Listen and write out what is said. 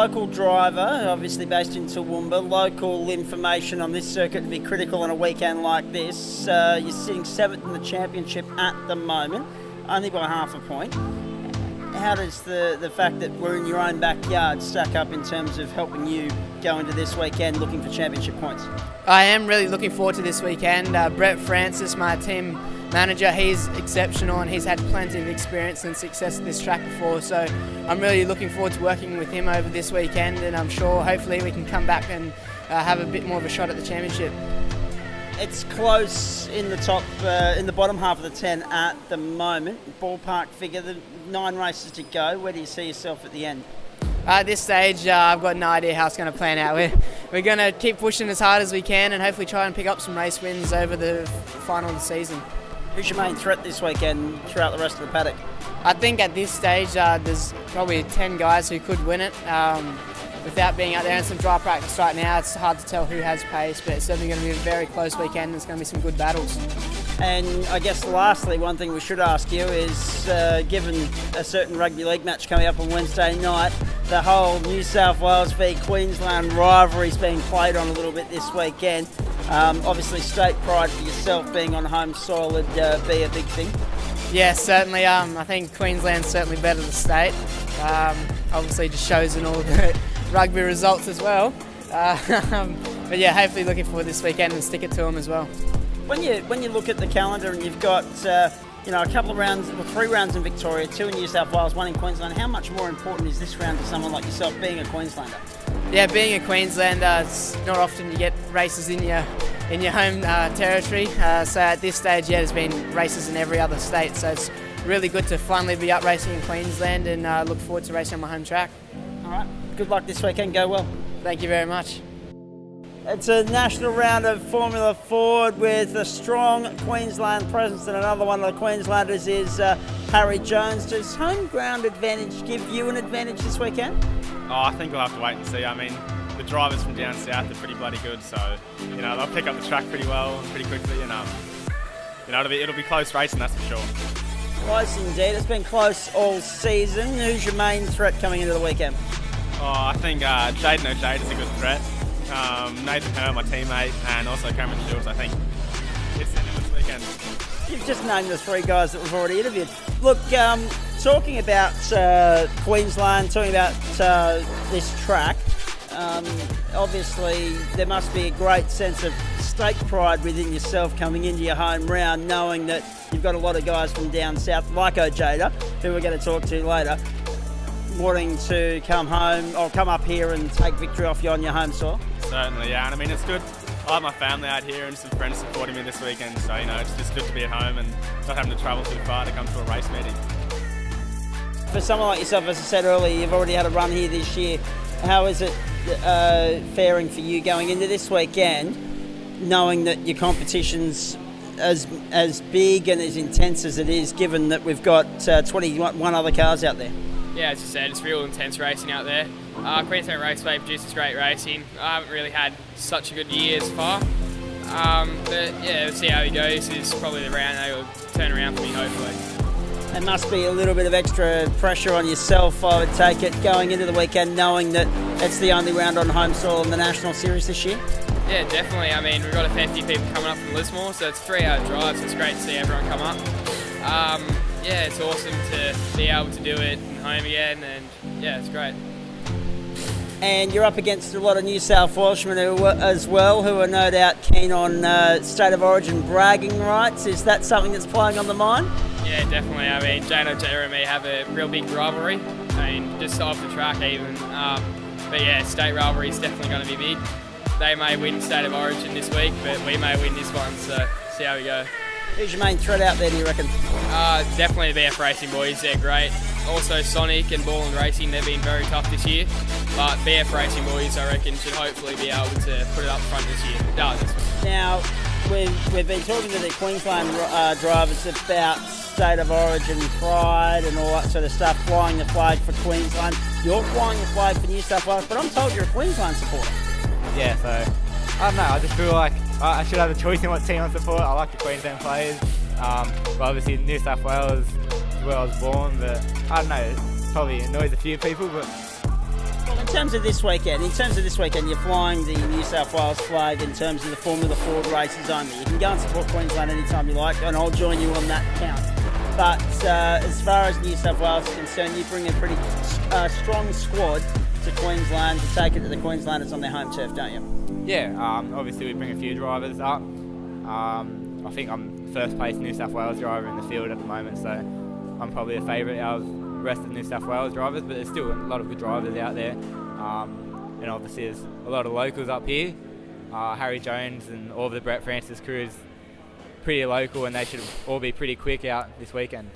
local driver, obviously based in Toowoomba. Local information on this circuit would be critical on a weekend like this. You're sitting 7th in the championship at the moment, only by half a point. How does the fact that we're in your own backyard stack up in terms of helping you go into this weekend looking for championship points? I am really looking forward to this weekend. Brett Francis, my team manager, he's exceptional and he's had plenty of experience and success at this track before, so I'm really looking forward to working with him over this weekend, and I'm sure hopefully we can come back and have a bit more of a shot at the championship. It's close in the top, in the bottom half of the 10 at the moment. Ballpark figure, the 9 races to go. Where do you see yourself at the end? At this stage, I've got no idea how it's going to plan out. We're going to keep pushing as hard as we can and hopefully try and pick up some race wins over the final of the season. Who's your main threat this weekend throughout the rest of the paddock? I think at this stage, there's probably 10 guys who could win it. Without being out there in some dry practice right now, it's hard to tell who has pace, but it's certainly going to be a very close weekend. There's going to be some good battles. And I guess lastly, one thing we should ask you is, given a certain rugby league match coming up on Wednesday night, the whole New South Wales v Queensland rivalry's being played on a little bit this weekend. Obviously, state pride for yourself being on home soil would be a big thing. Yeah, certainly. I think Queensland's certainly better than state. Obviously, just shows in all the rugby results as well. But yeah, hopefully looking forward this weekend and stick it to them as well. When you look at the calendar and you've got a couple of rounds, 3 rounds in Victoria, 2 in New South Wales, 1 in Queensland, how much more important is this round to someone like yourself being a Queenslander? Yeah, being a Queenslander, it's not often you get races in your home territory. So at this stage, yeah, there's been races in every other state. So it's really good to finally be up racing in Queensland, and look forward to racing on my home track. All right, good luck this weekend. Go well. Thank you very much. It's a national round of Formula Ford with a strong Queensland presence, and another one of the Queenslanders is Harri Jones. Does home ground advantage give you an advantage this weekend? Oh, I think we'll have to wait and see. I mean, the drivers from down south are pretty bloody good, so they'll pick up the track pretty well, pretty quickly, and it'll be close racing, that's for sure. Close indeed. It's been close all season. Who's your main threat coming into the weekend? Oh, I think Jayden Ojeda is a good threat. Nathan Herne, my teammate, and also Cameron Shields, I think. It's in this weekend. You've just named the 3 guys that we've already interviewed. Look, talking about Queensland, talking about this track, obviously there must be a great sense of state pride within yourself coming into your home round, knowing that you've got a lot of guys from down south, like Ojeda, who we're going to talk to later, wanting to come home or come up here and take victory off you on your home soil. Certainly, yeah, and I mean, it's good. I have my family out here and some friends supporting me this weekend, so it's just good to be at home and not having to travel too far to come to a race meeting. For someone like yourself, as I said earlier, you've already had a run here this year. How is it faring for you going into this weekend, knowing that your competition's as big and as intense as it is, given that we've got 21 other cars out there? Yeah, as you said, it's real intense racing out there. Queensland Raceway produces great racing. I haven't really had such a good year as far. But yeah, we'll see how he goes. This is probably the round that will turn around for me, hopefully. There must be a little bit of extra pressure on yourself, I would take it, going into the weekend, knowing that it's the only round on home soil in the National Series this year. Yeah, definitely. I mean, we've got a fair few people coming up from Lismore, so it's a 3-hour drive, so it's great to see everyone come up. Yeah, it's awesome to be able to do it and home again, and yeah, it's great. And you're up against a lot of New South Welshmen who are no doubt keen on State of Origin bragging rights. Is that something that's playing on the mind? Yeah, definitely. I mean, Jayden Ojeda and me have a real big rivalry. I mean, just off the track even. But yeah, state rivalry is definitely going to be big. They may win State of Origin this week, but we may win this one, so see how we go. Who's your main threat out there, do you reckon? Definitely the BF Racing boys, they're great. Also Sonic and Ball and Racing, they've been very tough this year. But BF Racing boys, I reckon, should hopefully be able to put it up front this year. Now, we've been talking to the Queensland drivers about State of Origin pride and all that sort of stuff, flying the flag for Queensland. You're flying the flag for New South Wales, but I'm told you're a Queensland supporter. Yeah, so I don't know, I just feel like I should have a choice in what team I support. I like the Queensland players, but obviously New South Wales is where I was born, but I don't know, it probably annoys a few people, but... Well, in terms of this weekend, you're flying the New South Wales flag in terms of the Formula Ford races only. You can go and support Queensland anytime you like, and I'll join you on that count. But as far as New South Wales is concerned, you bring a pretty strong squad to Queensland to take it to the Queenslanders on their home turf, don't you? Yeah, obviously we bring a few drivers up. I think I'm first place New South Wales driver in the field at the moment, so I'm probably a favourite out of the rest of New South Wales drivers, but there's still a lot of good drivers out there. And obviously there's a lot of locals up here. Harry Jones and all of the Brett Francis crew is pretty local, and they should all be pretty quick out this weekend.